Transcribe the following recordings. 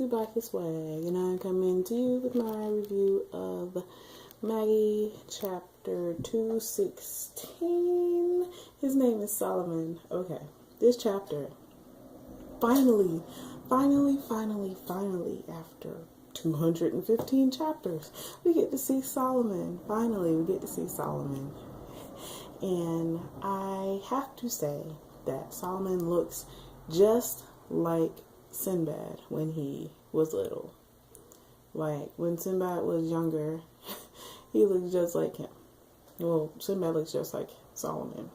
TsubakiSwagg, and I'm coming to you with my review of Magi chapter 216. His name is Solomon. Okay, this chapter, finally, after 215 chapters, we get to see Solomon. Finally, we get to see Solomon. And I have to say that Solomon looks just like Sinbad when he was little. Like, when Sinbad was younger, he looked just like him. Well, Sinbad looks just like Solomon.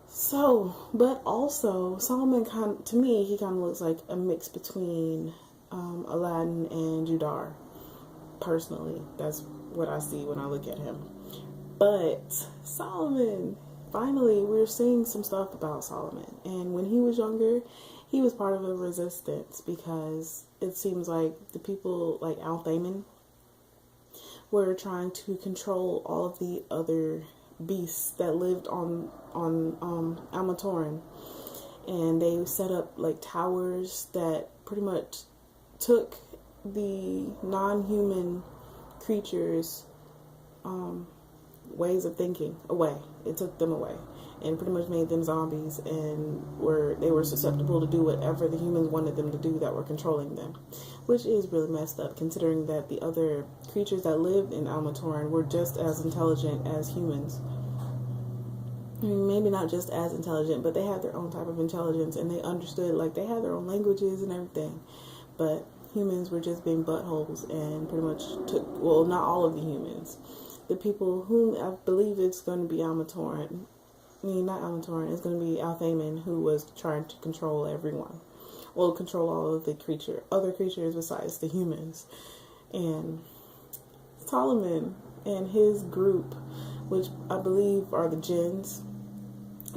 So, but also, Solomon to me, he kind of looks like a mix between Aladdin and Judar. Personally, that's what I see when I look at him. But Solomon, finally, we're seeing some stuff about Solomon. And when he was younger, he was part of a resistance because it seems like the people like Althaman were trying to control all of the other beasts that lived on Amatoran. And they set up like towers that pretty much took the non-human creatures' ways of thinking away. It took them away and pretty much made them zombies, and they were susceptible to do whatever the humans wanted them to do that were controlling them, which is really messed up considering that the other creatures that lived in Amatoran were just as intelligent as humans. I mean, maybe not just as intelligent, but they had their own type of intelligence, and they understood, like, they had their own languages and everything. But humans were just being buttholes and pretty much well, not all of the humans. The people whom I believe it's going to be Amatoran, not Amatoran, it's going to be Althaman, who was trying to control everyone. Well, control all of the other creatures besides the humans. And Solomon and his group, which I believe are the jinns,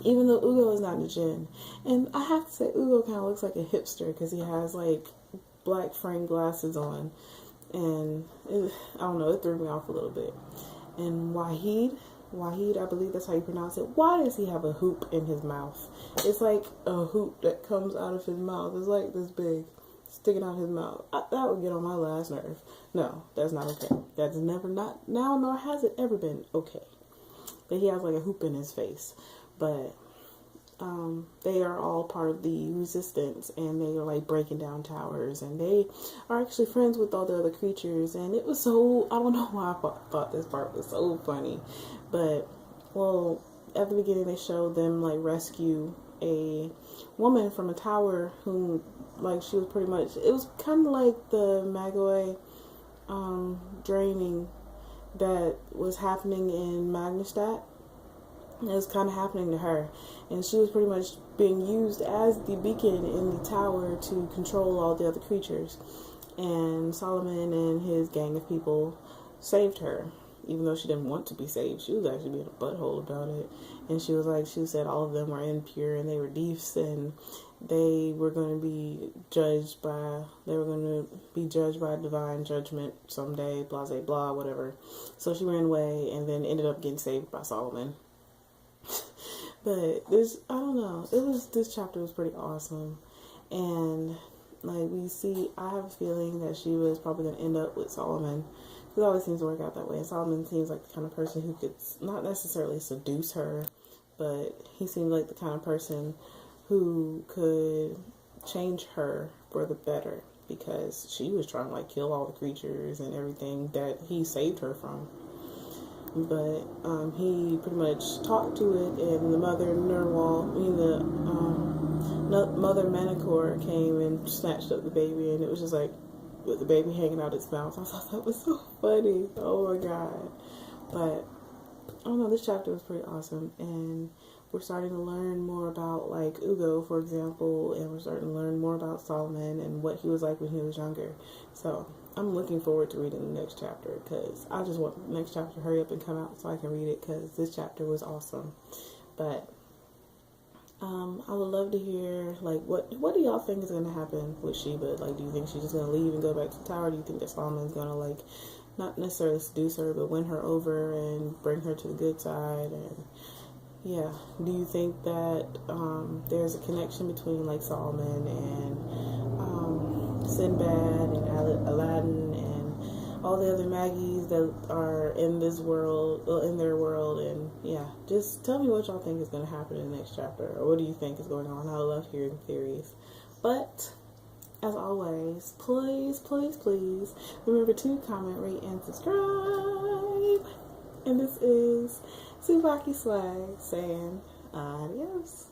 even though Ugo is not a jinn. And I have to say, Ugo kind of looks like a hipster because he has like black frame glasses on. And I don't know, it threw me off a little bit. And Wahid, I believe that's how you pronounce it. Why does he have a hoop in his mouth? It's like a hoop that comes out of his mouth. It's like this big, sticking out his mouth. That would get on my last nerve. No, that's not okay. That's never not now, nor has it ever been okay. That he has like a hoop in his face. But they are all part of the resistance, and they are like breaking down towers, and they are actually friends with all the other creatures. And it was so, I don't know why I thought this part was so funny, but well, at the beginning they showed them like rescue a woman from a tower who, like, she was pretty much, it was kind of like the Magi draining that was happening in Magnestat. It was kind of happening to her, and she was pretty much being used as the beacon in the tower to control all the other creatures. And Solomon and his gang of people saved her, even though she didn't want to be saved. She was actually being a butthole about it. And she said all of them were impure and they were deifs, and they were going to be judged by divine judgment someday, blah, blah, blah, whatever. So she ran away and then ended up getting saved by Solomon. But this chapter was pretty awesome. And like I have a feeling that she was probably going to end up with Solomon. It always seems to work out that way. And Solomon seems like the kind of person who could not necessarily seduce her, but he seemed like the kind of person who could change her for the better, because she was trying to like kill all the creatures and everything that he saved her from. But he pretty much talked to it, and the mother mother Manticore came and snatched up the baby, and it was just like with the baby hanging out its mouth. I thought that was so funny. Oh my god. But I don't know, this chapter was pretty awesome, and we're starting to learn more about like Ugo, for example, and we're starting to learn more about Solomon and what he was like when he was younger. So I'm looking forward to reading the next chapter, because I just want the next chapter to hurry up and come out so I can read it, because this chapter was awesome. But I would love to hear, like, what do y'all think is going to happen with Sheba? Like, do you think she's just going to leave and go back to the tower? Do you think that Solomon's going to, like, not necessarily seduce her, but win her over and bring her to the good side? And yeah, do you think that there's a connection between, like, Solomon and Sinbad and Aladdin and all the other Maggies that are in this world, in their world. And yeah, just tell me what y'all think is going to happen in the next chapter, or what do you think is going on. I love hearing theories. But as always, please, please, please remember to comment, rate, and subscribe. And this is TsubakiSwagg saying adios.